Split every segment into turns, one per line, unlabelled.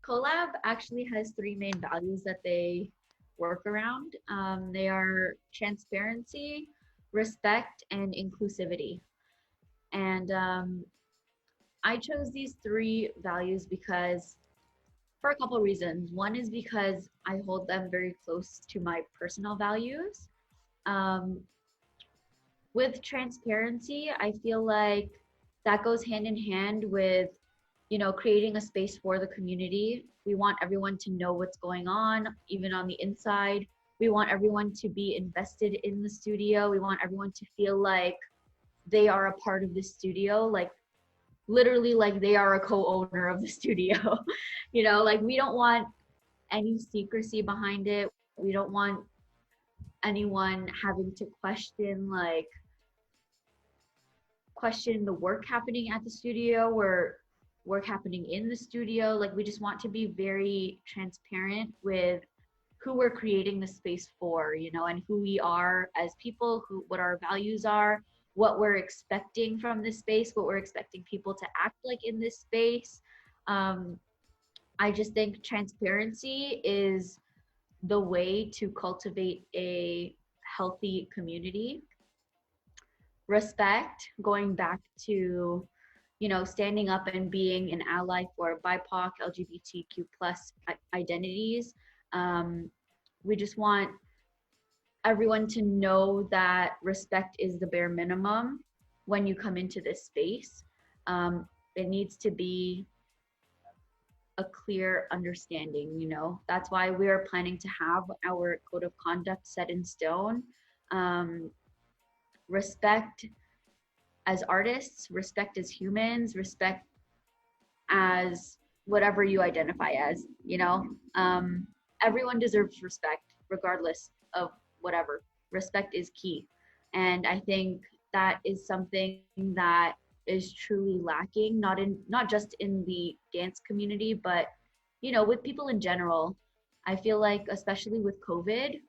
Collab actually has three main values that they work around. They are transparency, respect, and inclusivity. And I chose these three values because for a couple reasons. One is because I hold them very close to my personal values. Um, with transparency, I feel like that goes hand in hand with, creating a space for the community. We want everyone to know what's going on, even on the inside. We want everyone to be invested in the studio. We want everyone to feel like they are a part of the studio, like literally like they are a co-owner of the studio. Like we don't want any secrecy behind it. We don't want anyone having to question the work happening at the studio or work happening in the studio. Like we just want to be very transparent with who we're creating the space for, and who we are as people, what our values are, what we're expecting from this space, what we're expecting people to act like in this space. I just think transparency is the way to cultivate a healthy community. Respect, going back to, standing up and being an ally for BIPOC, LGBTQ plus identities. We just want everyone to know that respect is the bare minimum when you come into this space. It needs to be a clear understanding, That's why we are planning to have our code of conduct set in stone. Respect as artists, respect as humans, respect as whatever you identify as, everyone deserves respect regardless of whatever. Respect is key. And I think that is something that is truly lacking, not just in the dance community, but with people in general. I feel like, especially with COVID,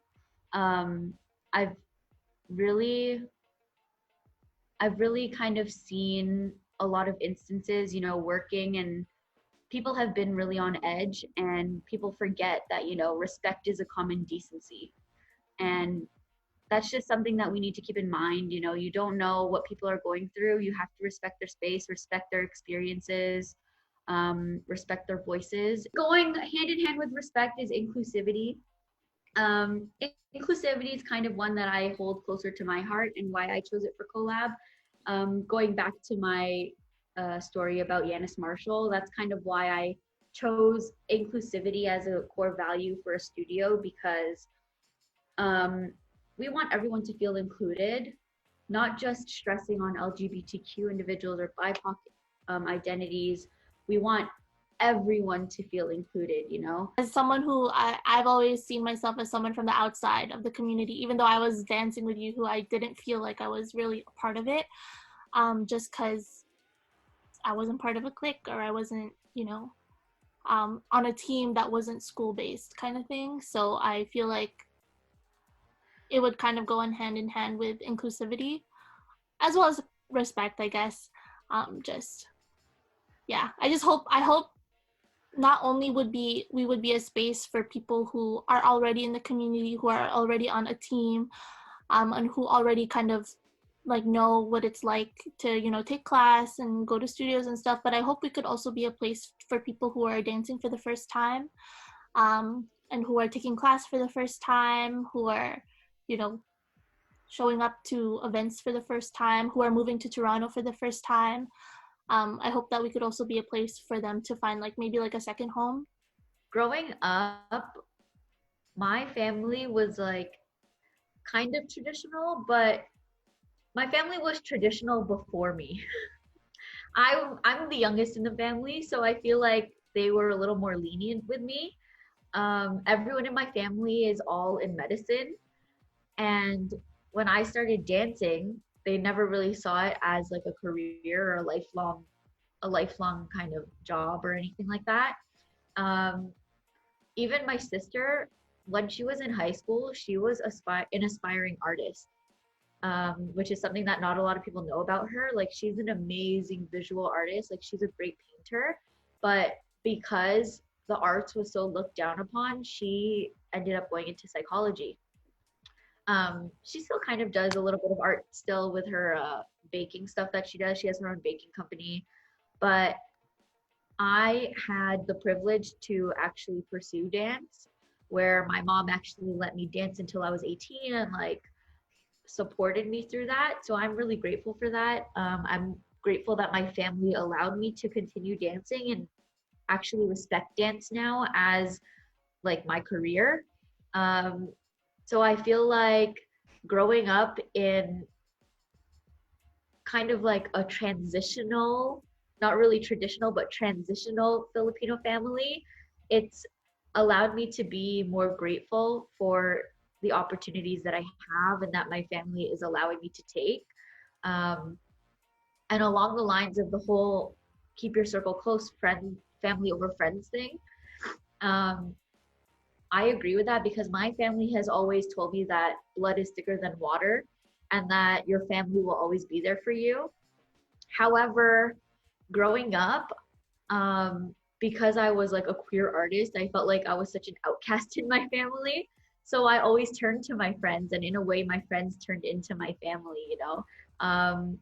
I've really kind of seen a lot of instances, working, and people have been really on edge, and people forget that, respect is a common decency. And that's just something that we need to keep in mind. You don't know what people are going through. You have to respect their space, respect their experiences, respect their voices. Going hand in hand with respect is inclusivity. Inclusivity is kind of one that I hold closer to my heart, and why I chose it for collab. Going back to my story about Yanis Marshall, that's kind of why I chose inclusivity as a core value for a studio, because we want everyone to feel included, not just stressing on LGBTQ individuals or BIPOC identities. We want everyone to feel included,
As someone who I've always seen myself as someone from the outside of the community, even though I was dancing with you, who I didn't feel like I was really a part of it, just because I wasn't part of a clique, or I wasn't, on a team that wasn't school-based kind of thing. So I feel like it would kind of go hand in hand with inclusivity, as well as respect, I guess. I hope not only we would be a space for people who are already in the community, who are already on a team, and who already kind of like know what it's like to take class and go to studios and stuff, but I hope we could also be a place for people who are dancing for the first time, and who are taking class for the first time, who are showing up to events for the first time, who are moving to Toronto for the first time. I hope that we could also be a place for them to find maybe a second home.
Growing up, my family was kind of traditional, but my family was traditional before me. I'm the youngest in the family, so I feel like they were a little more lenient with me. Everyone in my family is all in medicine, and when I started dancing, they never really saw it as a career or a lifelong kind of job or anything like that. Even my sister, when she was in high school, she was an aspiring artist, which is something that not a lot of people know about her. She's an amazing visual artist. She's a great painter, but because the arts was so looked down upon, she ended up going into psychology. She still kind of does a little bit of art still with her baking stuff that she does. She has her own baking company. But I had the privilege to actually pursue dance, where my mom actually let me dance until I was 18 and like supported me through that. So I'm really grateful for that. I'm grateful that my family allowed me to continue dancing and actually respect dance now as like my career. Um, so I feel like growing up in kind of like a transitional, not really traditional, but transitional Filipino family, it's allowed me to be more grateful for the opportunities that I have and that my family is allowing me to take. Um, and along the lines of the whole keep your circle close, friend, family over friends thing, um, I agree with that because my family has always told me that blood is thicker than water and that your family will always be there for you. However, growing up, because I was like a queer artist, I felt like I was such an outcast in my family. So I always turned to my friends, and in a way, my friends turned into my family, you know.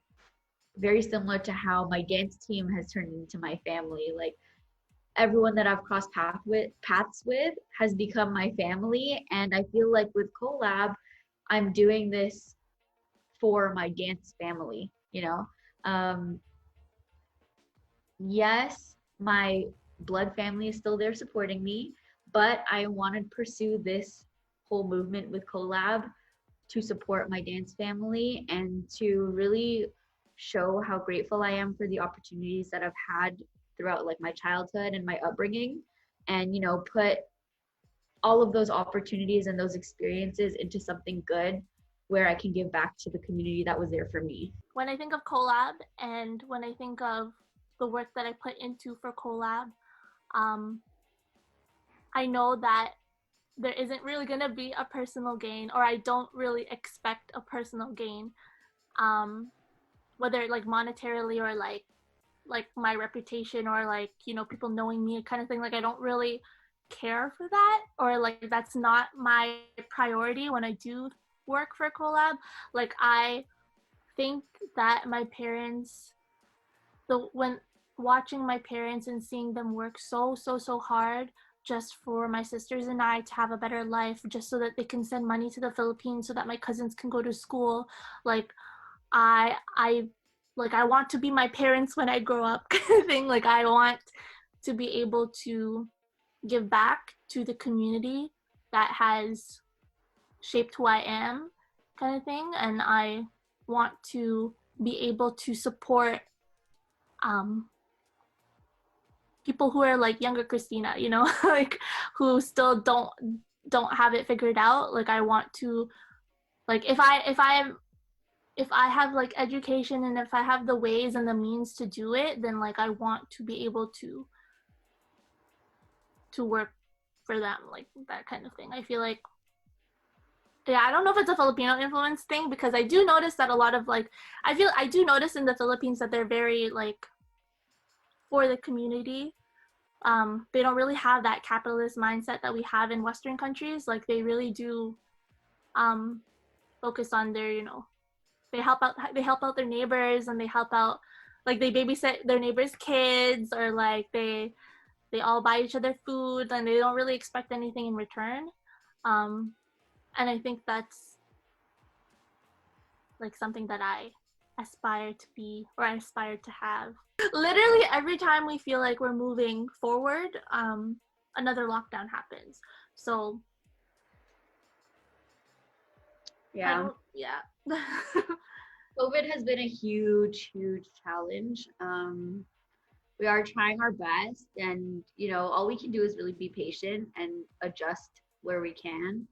Very similar to how my dance team has turned into my family. Like everyone that I've crossed paths with has become my family. And I feel like with collab, I'm doing this for my dance family, you know. Um, yes, my blood family is still there supporting me, but I want to pursue this whole movement with collab to support my dance family and to really show how grateful I am for the opportunities that I've had throughout like my childhood and my upbringing, and you know, put all of those opportunities and those experiences into something good where I can give back to the community that was there for me.
When I think of collab and when I think of the work that I put into for collab, um, I know that there isn't really going to be a personal gain, or I don't really expect a personal gain, um, whether like monetarily or like my reputation or like, you know, people knowing me kind of thing. Like I don't really care for that, or like that's not my priority when I do work for collab. Like I think that my parents, the when watching my parents and seeing them work so hard just for my sisters and I to have a better life, just so that they can send money to the Philippines so that my cousins can go to school. Like I like I want to be my parents when I grow up kind of thing. Like I want to be able to give back to the community that has shaped who I am kind of thing. And I want to be able to support um people who are like younger Kristina, you know, like who still don't have it figured out. Like I want to, like if I have like education and if I have the ways and the means to do it, then like I want to be able to work for them, like that kind of thing. I feel like, yeah, I don't know if it's a Filipino influence thing, because I do notice that a lot of like I do notice in the Philippines that they're very like for the community. They don't really have that capitalist mindset that we have in Western countries. Like they really do um, focus on their, you know, they help out their neighbors, and they help out, like they babysit their neighbors' kids, or like they all buy each other food, and they don't really expect anything in return. Um, and I think that's like something that I aspire to be, or I aspire to have. Literally every time we feel like we're moving forward, another lockdown happens. So I
Yeah.
don't, yeah.
COVID has been a huge challenge. We are trying our best, and you know, all we can do is really be patient and adjust where we can.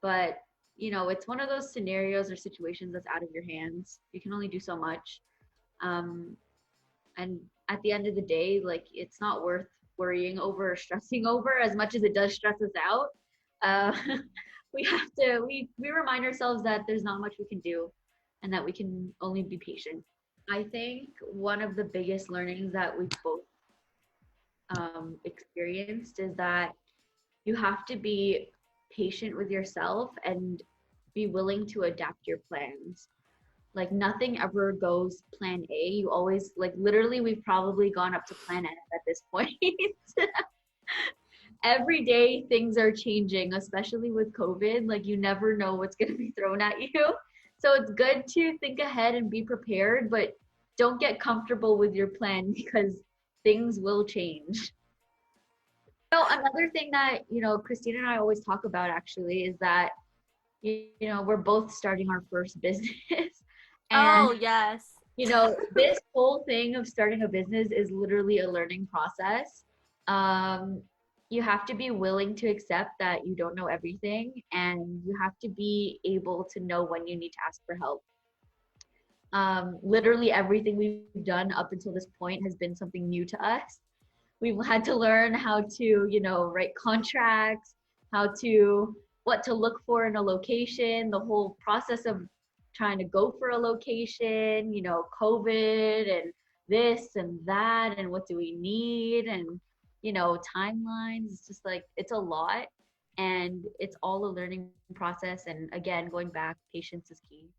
But you know, it's one of those scenarios or situations that's out of your hands. You can only do so much. Um, and at the end of the day, like it's not worth worrying over or stressing over as much as it does stress us out. Uh, we have to we remind ourselves that there's not much we can do and that we can only be patient. I think one of the biggest learnings that we both experienced is that you have to be patient with yourself and be willing to adapt your plans. Like nothing ever goes plan A. You always, like, literally, we've probably gone up to plan F at this point. Every day things are changing, especially with COVID. Like you never know what's going to be thrown at you. So it's good to think ahead and be prepared, but don't get comfortable with your plan because things will change. So another thing that, Christina and I always talk about actually is that, we're both starting our first business. And
Oh, yes.
this whole thing of starting a business is literally a learning process. Um, you have to be willing to accept that you don't know everything, and you have to be able to know when you need to ask for help. Literally everything we've done up until this point has been something new to us. We've had to learn how to, write contracts, how to, what to look for in a location, the whole process of trying to go for a location, COVID and this and that, and what do we need, and, timelines. It's just like, it's a lot, and it's all a learning process. And again, going back, patience is key.